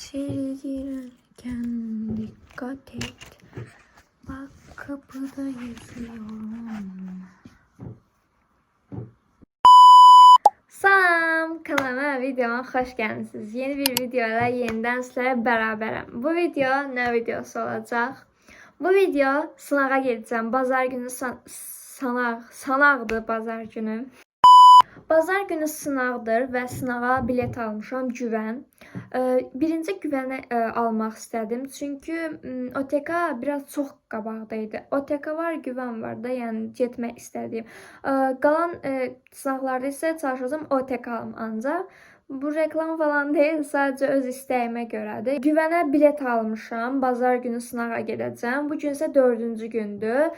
İçeri girerken dikkat et. Bak kapıda yazıyorum. Salam, kanalıma, videoma xoş gəlmisiniz. Yeni bir videoyla yenidən sizlərlə bərabərəm. Bu video nə videosu olacaq? Bu video sınağa gedəcəm. Bazar günü sınaqdır bazar günü. Bazar günü sınaqdır və sınağa bilet almışam güvən. Birinci güvəni almaq istədim. Çünki OTK biraz çox qabaqdaydı. OTK var, güvən var da, yəni getmək istədiyim. Qalan sınaqlarda isə çalışacağım OTK alım ancaq. Bu reklam falan deyil, sadəcə öz istəyimə görədir. Güvənə bilet almışam, bazar günü sınağa gedəcəm. Bu gün isə 4-cü gündür.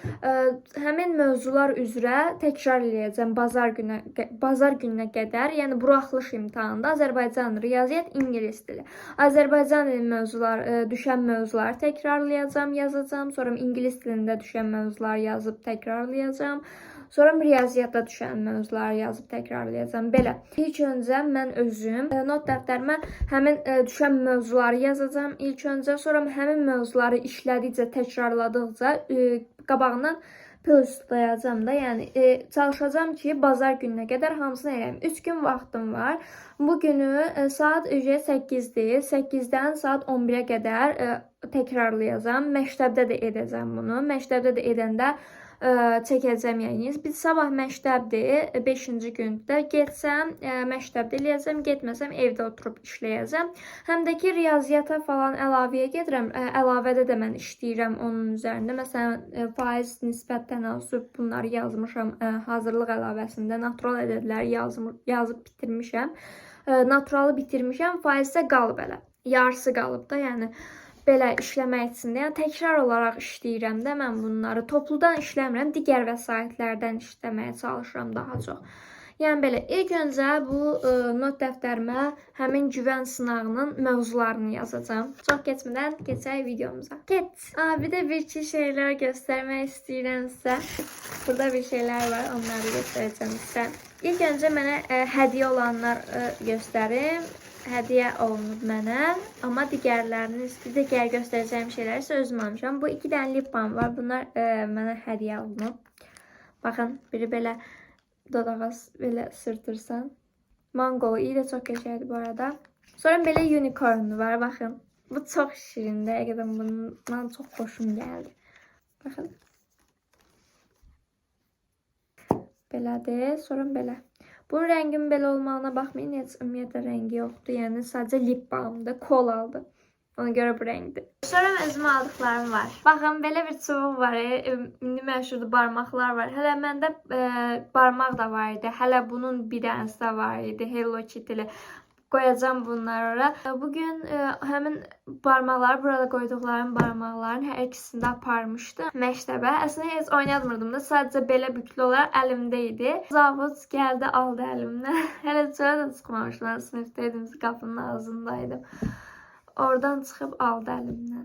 Həmin mövzular üzrə təkrar eləyəcəm bazar gününə qədər. Yəni buraxılış imtahanında Azərbaycan riyaziyyat, ingilis dili. Azərbaycan dili düşən mövzuları təkrarlayacağam, yazacağam. Sonra ingilis dilində düşən mövzuları yazıb təkrarlayacağım. Sonra riyaziyyatda düşən mövzuları yazıb təkrarlayacağım. Belə. İlk öncə mən özüm not dəftərimə həmin düşən mövzuları yazacağım ilk öncə. Sonra həmin mövzuları işlədikcə, təkrarladıqca qabağından pluslayacağım da. Yəni çalışacağım ki, bazar gününə qədər hamısını eləyim. 3 gün vaxtım var. Bu günü saat 8-dir. 8-dən saat 11-ə qədər təkrarlayacağım. Məktəbdə də edəcəm bunu. Məktəbdə də edəndə çəkəcəm yəni. Biz sabah məktəbdir, 5-ci gündə getsəm, məktəbdə eləyəcəm, getməsəm evdə oturub işləyəcəm. Həm də ki, riyaziyyata falan əlavəyə gedirəm. Əlavədə də mən işləyirəm onun üzərində. Məsələn, faiz, nisbət, tənasüb bunları yazmışam hazırlıq əlavəsində. Natural ədədləri yazıb bitirmişəm. Naturalı bitirmişəm, faiz isə qalıb elə. Yarısı qalıb da, yəni belə işləmək üçün, yəni təkrar olaraq işləyirəm də mən bunları. Topludan işləmirəm, digər vəsaitlərdən işləməyə çalışıram daha çox. Yəni belə, ilk öncə bu not dəftərimə həmin güvən sınağının mövzularını yazacağım. Çox keçmədən keçək videomuza. Get! Bir də bir-iki şeylər göstərmək istəyirəm sizə. Burada bir şeylər var, onları göstərəcəm sizə. İlk öncə mənə hədiyyə olanlar göstərim. Hədiyyə olunub mənə, amma digərlərini, digər göstərəcəyim şeyləri isə özüm almışam. Bu 2 dənə lip balm var, bunlar mənə hədiyyə olunub. Baxın, biri belə dodağa belə sırtırsan. Mangolu iyi də çox keçərdi bu arada. Sonra belə unicornlu var, baxın. Bu çox şirindir, həqiqətən bundan çox xoşum gəldi. Baxın. Belədir, sonra belə. Bunun rəngin belə olmağına baxmayın, heç ümumiyyətlə rəngi yoxdur. Yəni sadəcə lip balmdır, kol aldı. Ona görə bu rəngdir. Sonra özümə aldıqlarım var. Baxın, belə bir çubuq var. İndi məşhurdur, barmaqlar var. Hələ məndə barmaq da var idi. Hələ bunun bir dənəsi də var idi. Hello Kitty'li. Qoyacağım bunları ora. Bugün həmin barmaqları, burada qoyduqlarım barmaqların hər ikisini də aparmışdım məktəbə. Əslində heç oynatmırdım da, sadəcə belə büklü olaraq əlimdə idi. Zavod gəldi, aldı əlimdən. Hələ çölə də çıxmamışdım, mən sinifdəydim, qapının ağzındaydım. Oradan çıxıb aldı əlimdən.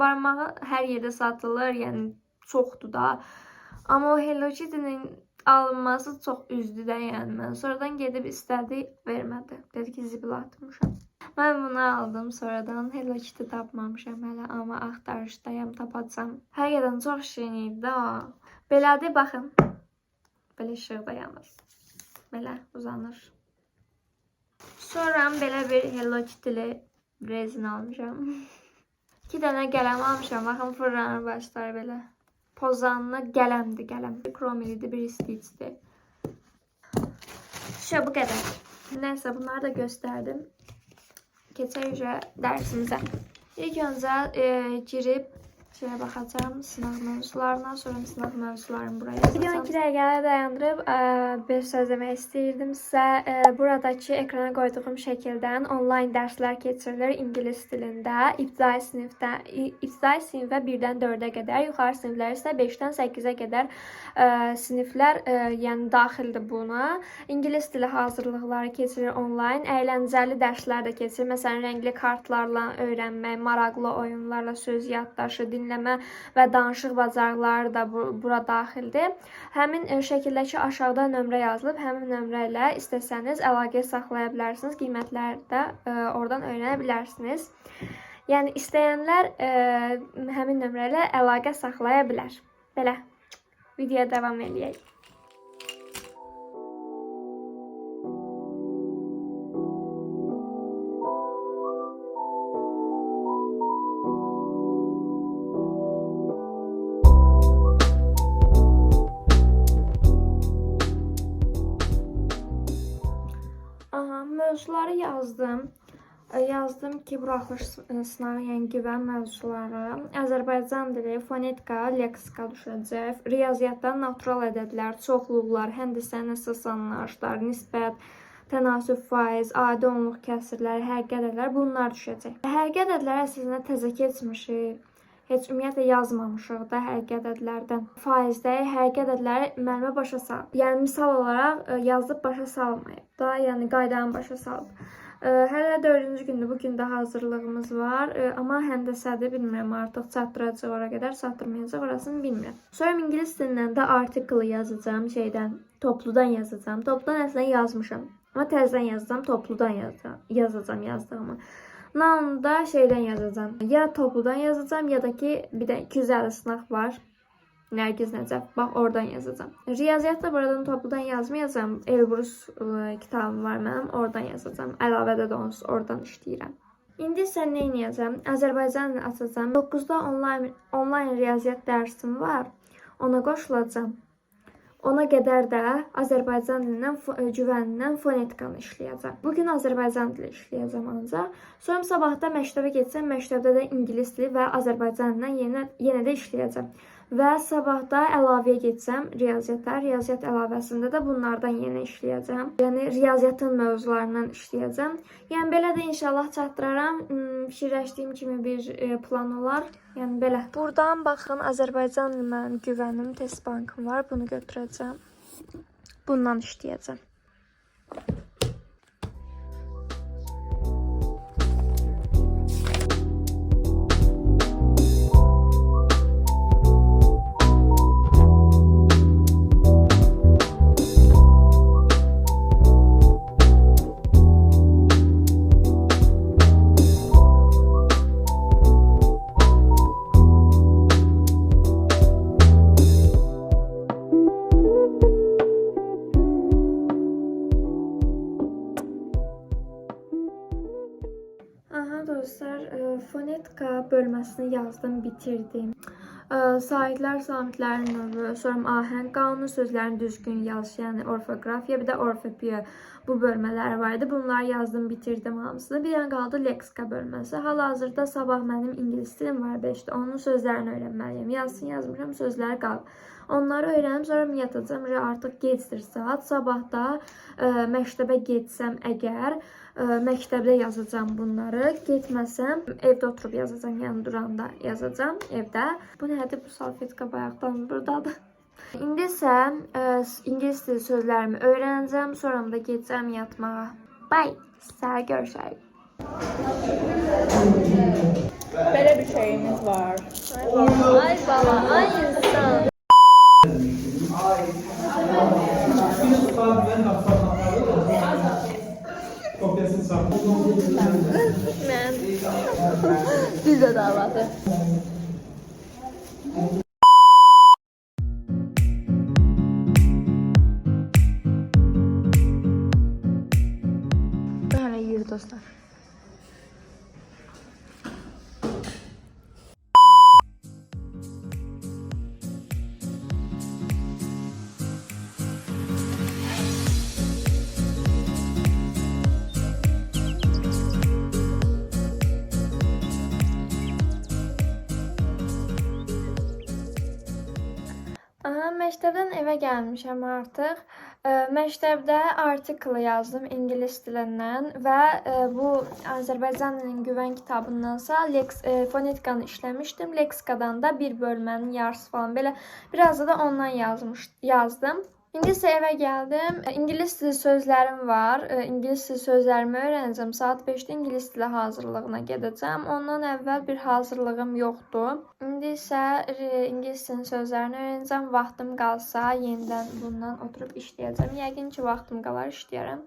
Barmağı hər yerdə satılır, yəni çoxdur da. Amma o Hello Kitty'nin alınması çox üzdü də, yəni mən. Sonradan gedib istədi, vermədi. Dedi ki, zibil atmışam. Mən bunu aldım sonradan. Hello Kitty tapmamışam hələ, amma axtarışdayam, tapacam. Həqiqətən çox şirin idi də o. Belədir, baxın. Belə işıqda yanır. Belə uzanır. Sonra belə bir Hello Kitty'li rezin almışam. 2 dənə qələm almışam. Baxın, fırlanır başlar belə. Pozanlı qələmdir, qələm. Kromilidir, bir isticdir. İşte bu qədər. Nəysə, bunları da göstərdim. Keçək üzrə dərsimizə. İlk öncə girib Şeye baxacağım sınaq mövzularına, sonra sınaq mövzularını buraya yazacağım. Videonu 2 dəqiqəyə dayandırıb bir söz demək istəyirdim sizə. Buradakı ekrana qoyduğum şəkildən onlayn dərslər keçirilir ingilis dilində. İbtidai sinifə 1-dən 4-ə qədər, yuxarı siniflər isə 5-dən 8-ə qədər siniflər yəni daxildir buna. İngilis dili hazırlıqları keçirir onlayn. Əyləncəli dərslər də keçirir. Məsələn, rəngli kartlarla öyrənmək, maraqlı oyunlarla söz yaddaşı, dinləmə və danışıq bacarıqları da bura daxildir. Həmin şəkildəki aşağıda nömrə yazılıb. Həmin nömrə ilə istəsəniz əlaqə saxlaya bilərsiniz. Qiymətləri də oradan öyrənə bilərsiniz. Yəni istəyənlər həmin nömrə ilə əlaqə saxlaya bilər. Belə videoya davam eləyək. Mövzuları yazdım. Yazdım ki, buraxılış sınağı, yəni güvən mövzuları, Azərbaycan dili, fonetika, leksika düşəcək, riyaziyyatdan natural ədədlər, çoxluqlar, həndisənin əsas anlayışlar, nisbət, tənasüb faiz, adi onluq kəsirləri, həqiqi ədədlər bunlar düşəcək. Həqiqi ədədləri əslində təzə keçmişik. Heç ümumiyyətlə yazmamışıq da həqiqi ədədlərdən. Faizdəyi həqiqi ədədləri müəllimə başa salıb. Yəni misal olaraq yazıb başa salmayıb da, yəni qaydanı başa salıb. Hələ 4-cü gündür, bu gün də hazırlığımız var. Amma həndəsədir, bilmirəm artıq çatdıracaq ora qədər, çatdırmayacaq orasını bilmirəm. Sonra ingilis dilindən də article yazacağım topludan yazacağım. Topludan əslində yazmışam. Amma təzədən yazacağım, topludan yazacağım yazdığımı. Noun da yazacağım. Ya topludan yazacağım ya da ki bir de 250 sınaq var. Nərgiz Nəcəf. Bax oradan yazacağım. Riyaziyyatda buradan topludan yazmayacağım. Elbrus kitabım var mənim. Oradan yazacağım. Əlavədə də onsuz oradan işləyirəm. İndi isə nə edəcəm? Azərbaycan dilini açacağım. 9-da onlayn riyaziyyat dərsim var. Ona qoşulacağım. Ona qədər də Azərbaycan dilindən, güvənindən fonetikanı işləyəcəm. Bugün Azərbaycan dili işləyəcəm ancaq. Sonra sabahda məktəbə getsəm, məktəbdə də ingilis dili və Azərbaycan dilindən yenə də işləyəcəm. Və sabahda əlavəyə getsəm, riyaziyyat əlavəsində də bunlardan yenə işləyəcəm. Yəni riyaziyyatın mövzularından işləyəcəm. Yəni belə də inşallah çatdıraram. Fikirləşdiyim kimi bir plan olar. Yəni belə. Buradan baxın, Azərbaycan dili mənim güvənim, test bankım var. Bunu götürəcəm. Bundan işləyəcəm. Dostlar, fonetika bölməsini yazdım, bitirdim. Saitlər, samitlərin növü, sonra ahəng qanunu, sözlərin düzgün yazışı, yəni orfoqrafiya, bir də orfopiya bu bölmələri var idi. Bunları yazdım, bitirdim hamısını. Bir dənə qaldı leksika bölməsi. Hal-hazırda sabah mənim ingilis dilim var 5-də. Onun sözlərini öyrənməliyəm. Yazsın, yazmışam, sözləri qalıb. Onları öyrənib, sonra yatacağım. Artıq gecdir saat. Sabahda məktəbə getsəm əgər, məktəbdə yazacağım bunları. Getməsəm, evdə oturub yazacağım, yəni duranda yazacağım evdə. Bu nədir? Bu salfetka bayaqdan buradadır. İndi isə ingilis dili sözlərimi öyrənəcəm, sonra da gedəcəm yatmağa. Bye! Sizə görüşərik. Belə bir şeyimiz var. Ay baba, ay insan. Biz de davadı. Böyle yürü dostlar. Məktəbdən evə gəlmişəm artıq. Məktəbdə artikl yazdım ingilis dilindən və bu Azərbaycan dilinin güvən kitabındansa fonetikanı işləmişdim. Leksikadan da bir bölmənin yarısı falan belə biraz da ondan yazdım. İndi isə evə gəldim. İngilis dili sözlərim var. İngilis dili sözlərimi öyrənəcəm. Saat 5-də ingilis dili hazırlığına gedəcəm. Ondan əvvəl bir hazırlığım yoxdur. İndi isə ingilis dilinin sözlərini öyrənəcəm. Vaxtım qalsa yenidən bundan oturub işləyəcəm. Yəqin ki, vaxtım qalar işləyərəm.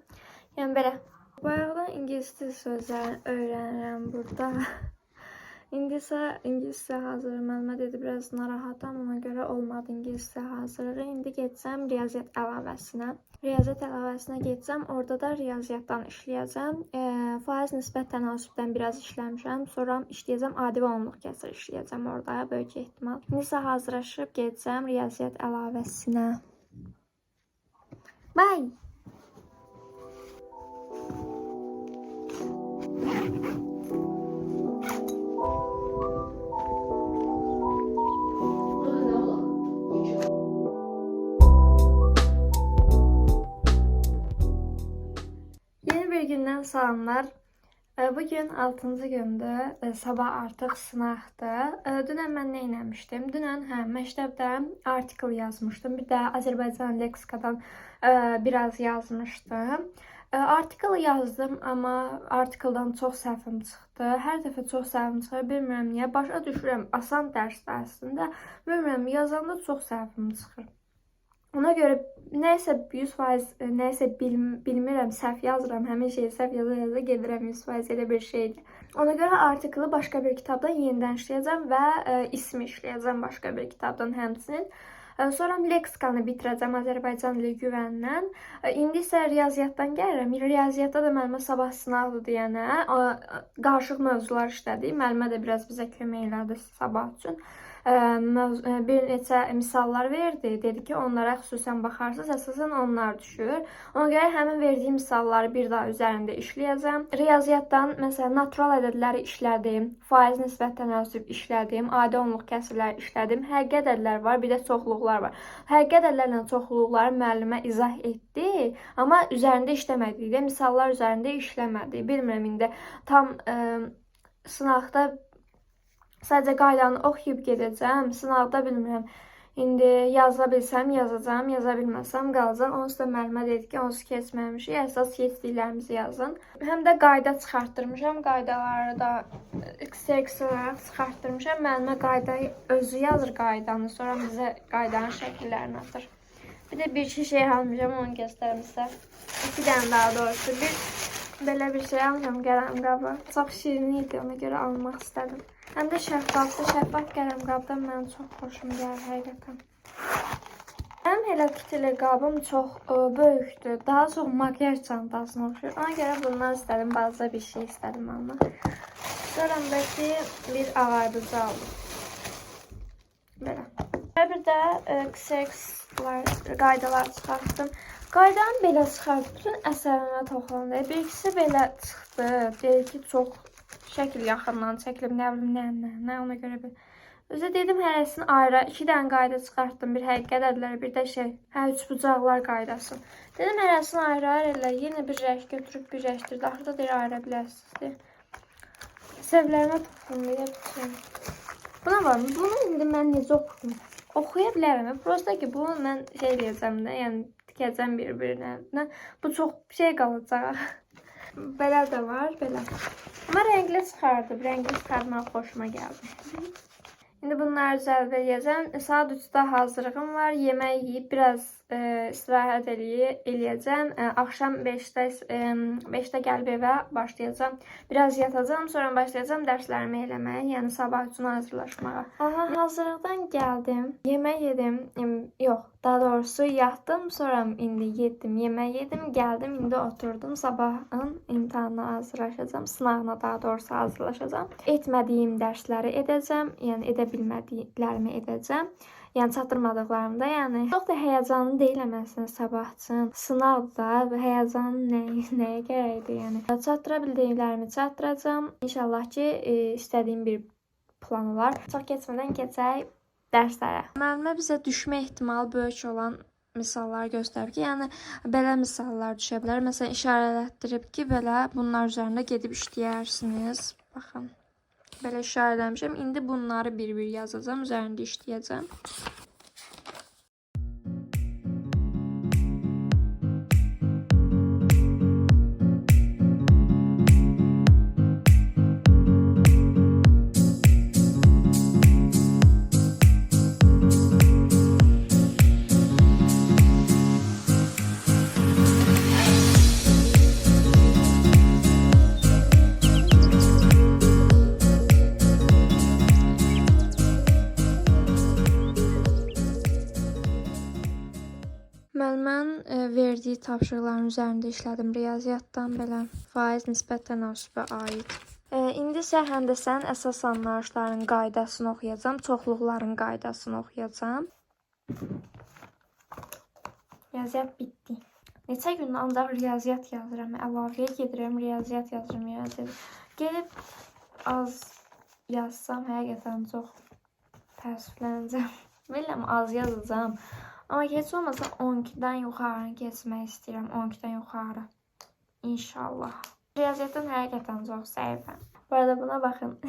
Yəni belə. Bayaqdan ingilis dili sözlərini öyrənirəm burada. İndi isə ingilis dili hazırlıq müəllimə dedi, biraz narahatam, ona görə olmadı ingilis dili hazırlığı. İndi getsəm riyaziyyat əlavəsinə. Riyaziyyat əlavəsinə getsəm, orada da riyaziyyatdan işləyəcəm. Faiz nisbət tənasübdən biraz işləmişəm, sonra işləyəcəm, adi və onluq kəsir işləyəcəm orada, böyük ehtimal. İndi isə hazırlaşıb getsəm riyaziyyat əlavəsinə. Bye! Bir gündən salamlar. Bugün 6-cı gündür. Sabah artıq sınaqdır. Dünən mən nə etmişdim? Dünən məktəbdə artikl yazmışdım. Bir də Azərbaycan leksikadan biraz yazmışdım. Artikl yazdım, amma artikldan çox səhvim çıxdı. Hər dəfə çox səhvim çıxır. Bilmirəm niyə. Başa düşürəm, asan dərsdə əslində. Bilmirəm, yazanda çox səhvim çıxır. Ona görə nəysə 100% nəysə bilmirəm, səhv yazıram, həmin şeyi səhv yaza gedirəm 100% elə bir şeydir. Ona görə artiklı başqa bir kitabdan yenidən işləyəcəm və ismi işləyəcəm başqa bir kitabdan həmçinin. Sonra leksikanı bitirəcəm Azərbaycan dili güvəndən. İndi isə riyaziyyatdan gəlirəm. Riyaziyyatda da müəllimə sabah sınavdır deyənə qarışıq mövzular işlədik. Müəllimə də biraz bizə kömək elədi sabah üçün. Bir neçə misallar verdi. Dedi ki, onlara xüsusən baxarsınız, əsasən onlar düşür. Ona görə həmin verdiyim misalları bir daha üzərində işləyəcəm. Riyaziyyatdan məsələn natural ədədləri işlədim, faiz nisbət tənasüb işlədim, adi onluq kəsirləri işlədim. Həqiqi ədədlər var, bir də çoxluqlar var. Həqiqi ədədlərlə çoxluqları müəllimə izah etdi, amma üzərində işləmədi də, misallar üzərində işləmədi. Bilmirəm indi tam sınaqda sadəcə qaydanı oxuyub gedəcəm. Sınavda bilmirəm. İndi yaza bilsəm yazacağam, yaza bilməsəm qalacaq. Onsuz da müəllimə dedi ki, onsuz keçməmişik. Əsas keçdiklərimizi yazın. Həm də qayda çıxartdırmışam. Qaydaları da Xerox olaraq çıxartdırmışam. Müəllimə qaydayı özü yazır qaydanı. Sonra bizə qaydanın şəkillərini atır. Bir də bir şey almışam, onu göstərim sizə. 2 dənə daha doğrusu. Belə bir şey almışam qələm qabı. Çox şirin idi, ona görə almaq istədim. Həm də şəffafdır. Şəffaf qələm qabdan mənim çox xoşum gəlir həqiqətən. Mənim Hello Kitty qabım çox böyükdür. Daha çox makyaj çantasına oxşuyur. Ona görə bundan istədim. Balaca bir şey istədim amma. Sonrandakı bir ağardıcı aldım. Belə. Və bir də Xerox qaydalar çıxartdım. Qaydanı belə çıxartdım. Bütün əsərimə toxundu. Bir ikisi belə çıxdı. Deyir ki, çox şəkil yaxından çəkilib, nə bilim, nə, ona görə bir. Özə dedim, hərəsini ayrı, 2 dənə qayda çıxartdım, bir həqiqi ədədləri, bir də üçbucaqlar qaydası. Dedim, hərəsini ayrı elə, yenə bir rəng götürüb birləşdirdi, axırda deyir, ayıra bilərsiniz. Sevlərimə toxundu, buna var mı? Bunu indi mən necə oxuyum? Oxuya bilərəm, prosta ki, bunu mən şey deyəcəm də, yəni tikəcəm bir-birinə. Bu çox şey qalacaq. Belə də var, belə. Amma rəngli çıxardım. Rəngli çıxarmaq xoşuma gəldi. İndi bunları düzəldib eləyəcəm. Saat 3-də hazırlığım var. Yemək yeyib biraz istirahət eləyəcəm. Axşam 5-də gəlib evə başlayacağam. Biraz yatacağam, sonra başlayacağım dərslərimi eləməyə, yəni sabah üçün hazırlaşmağa. Hazırlıqdan gəldim. Yemək yedim. Yox, daha doğrusu yatdım, sonra indi yedim, yemək yedim, gəldim, indi oturdum. Sabahın imtahanına hazırlaşacağam. Sınavına daha doğrusu hazırlaşacağam. Etmədiyim dərsləri edəcəm, yəni edə bilmədiklərimi edəcəm. Yəni çatdırmadıqlarımda, yəni çox da həyəcanlı deyiləm əslində sabah üçün. Sınavda və həyəcanlı nəyə gərəkdir, yəni. Çatdıra bildiklərimi çatdıracağam. İnşallah ki, istədiyim bir planı var. Çox keçmədən keçək dərslərə. Müəllimə bizə düşmə ehtimalı böyük olan misallar göstərib ki, yəni belə misallar düşə bilər. Məsələn, işarələtdirib ki, belə bunlar üzərində gedib işləyərsiniz. Baxın, belə işarələmişəm. İndi bunları bir-bir yazacağam, üzərində işləyəcəm. Müəllimənin verdiyi tapşırıqların üzərində işlədim. Riyaziyyatdan belə faiz nisbət tənasübə aid. İndi isə həndəsənin əsas anlayışlarının qaydasını oxuyacağam, çoxluqların qaydasını oxuyacağım. Riyaziyyat bitdi. Neçə gün ancaq riyaziyyat yazıram, əlavəyə gedirəm, riyaziyyat yazıram. Gelib az yazsam həqiqətən çox təəssüflənəcəm. Bilirəm, az yazacağam. Amma heç olmasa 12-dən yuxarı keçmək istəyirəm. 12-dən yuxarı. İnşallah. Riyaziyyatdan həqiqətən çox səhifəm. Bu arada buna baxın.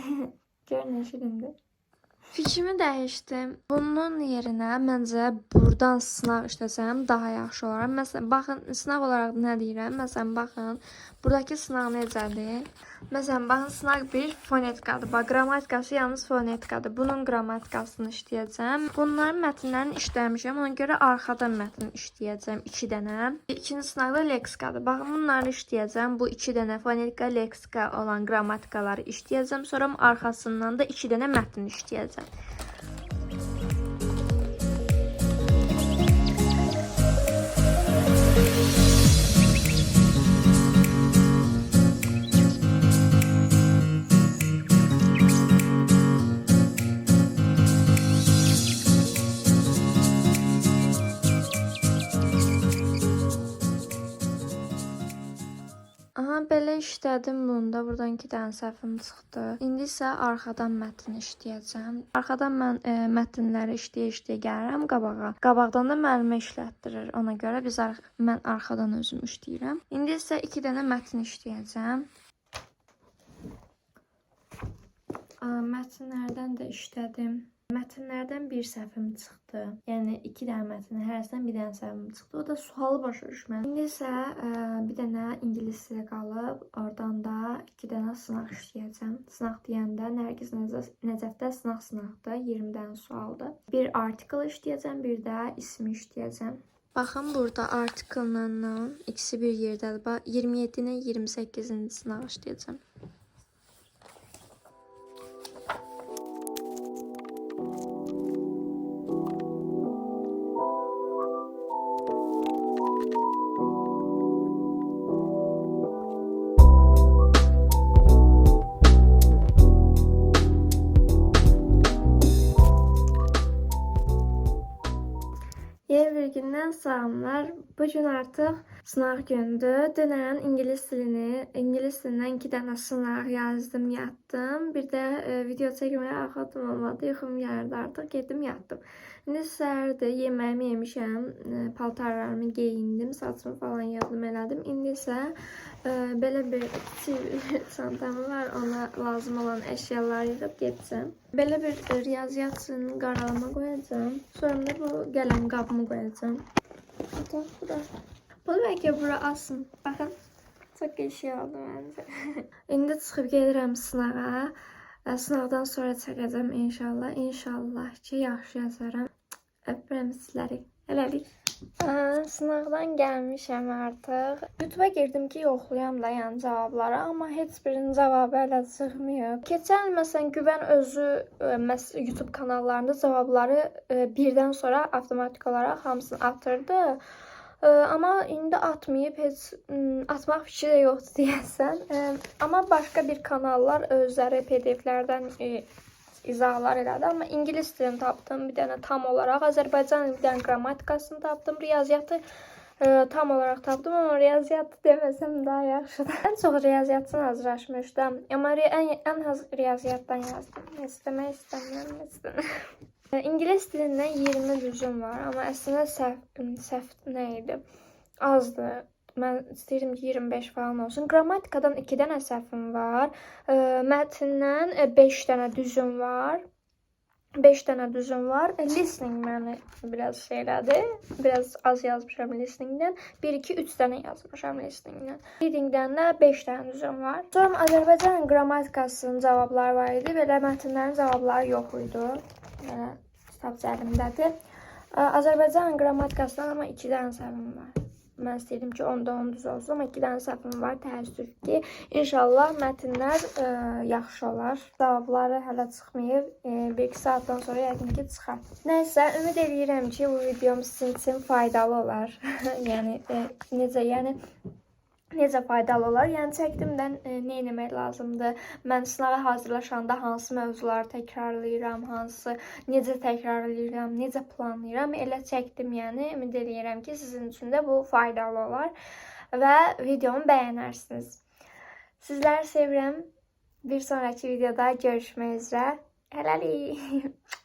Görün nə şirindir. Fikrimi dəyişdim. Bunun yerinə məncə buradan sınaq işləsəm daha yaxşı olar. Məsələn, baxın, sınaq olaraq nə deyirəm? Məsələn, baxın, buradakı sınaq necədir? Məsələn, baxın, sınaq 1 fonetikadır. Bax, qrammatikası yalnız fonetikadır. Bunun qrammatikasını işləyəcəm. Bunların mətnlərini işləmişəm. Ona görə arxadan mətn işləyəcəm 2 dənə. İkinci sınaqda leksikadır. Baxın, bunları işləyəcəm. Bu 2 dənə fonetika, leksika olan qrammatikaları işləyəcəm. Sonra arxasından da 2 dənə mətn işləyəcəm. Belə işlədim bunda. Buradan 2 dənə səhvim çıxdı. İndi isə arxadan mətn işləyəcəm. Arxadan mən mətnləri işləyə gəlirəm qabağa. Qabaqdan da müəllimə işlətdirir. Ona görə mən arxadan özüm işləyirəm. İndi isə 2 dənə mətn işləyəcəm. Mətnlərdən də işlədim. Mətnlərdən bir səhvim çıxdı. Yəni 2 dənə mətn, hərəsindən bir dənə səhvim çıxdı. O da sualı başa düşmədim. İndi isə bir dənə ingilis dili qalıb. Oradan da 2 dənə sınaq işləyəcəm. Sınaq deyəndə Nərgiz Nəcəfdə sınaqdır. 20 dənə sualdır. Bir artikel işləyəcəm, bir də ismi işləyəcəm. Baxın, burada artikellə ikisi bir yerdədir. Bax, 27-dən 28-ci sınaq işləyəcəm. Yeni bir gündən salamlar. Bugün artıq sınaq gündür. Dünən ingilis dilindən 2 dənə sınaq yazdım, yatdım. Bir də video çəkməyə axıtım olmadı. Yuxum gəldi artıq, getdim, yatdım. İndi səhərdir, yeməyimi yemişəm, paltarlarımı geyindim, saçımı falan yazdım, elədim. İndi isə belə bir kiçik çantam var, ona lazım olan əşyaları yığıb gedəcəm. Belə bir riyaziyyatçının qaralama qoyacağım. Sonra da bu qələm qabımı qoyacağım. Bura. Bunu bəlkə bura asın. Baxın, çox qəşəng oldu məncə. İndi çıxıb gedirəm sınağa. Sınavdan sonra çəkəcəm inşallah. İnşallah ki, yaxşı yazaram. Öpürəm sizləri. Hələlik. Sınavdan gəlmişəm artıq. YouTube'a girdim ki, yoxlayam da yəni cavabları, amma heç birinin cavabı hələ çıxmıyor. Keçən il məsələn Güvən özü YouTube kanallarında cavabları birdən sonra avtomatik olaraq hamısını atırdı. Amma indi atmayıb, heç atmaq fikri də yoxdur deyəsən. Amma başqa bir kanallar özləri PDF-lərdən izahlar elədi. Amma ingilis dilini tapdım, bir dənə tam olaraq. Azərbaycan bir dənə qrammatikasını tapdım. Riyaziyyatı tam olaraq tapdım, amma riyaziyyatı deməsəm daha yaxşıdır. Ən çox riyaziyyatdan hazırlaşmışdım. Amma ən az riyaziyyatdan yazdım. İstəmək istəmirəm. İngilis dilindən 20 düzüm var, amma əslində səhv nə idi? Azdır. Mən istəyirəm ki, 25 falan olsun. Qrammatikadan 2 dənə səhvim var. Mətndən 5 dənə düzüm var. 5 dənə düzüm var. Listening məni biraz şeylədi. Biraz az yazmışam listeningdən. 1, 2, 3 dənə yazmışam listeningdən. Readingdən də 5 dənə düzüm var. Sonra Azərbaycan qrammatikasının cavabları var idi. Belə mətnlərin cavabları yox idi. Yəni, kitab əlimdədir. Azərbaycan qrammatikasından amma 2 dənə səhvim var. Mən istəyirdim ki, 10-da 10 düz olsun, amma 2 dənə səhvim var, təəssüf ki. İnşallah mətnlər yaxşı olar. Cavabları hələ çıxmayıb. 1-2 saatdan sonra yəqin ki, çıxar. Nəysə, ümid edirəm ki, bu videom sizin üçün faydalı olar. Necə faydalı olar? Yəni çəkdimdən nə etmək lazımdır? Mən sınava hazırlaşanda hansı mövzuları təkrarlayıram, necə təkrarlayıram, necə planlayıram? Elə çəkdim, yəni ümid edirəm ki, sizin üçün də bu faydalı olar və videomu bəyənərsiniz. Sizləri sevirəm. Bir sonraki videoda görüşmək üzrə. Hələlik.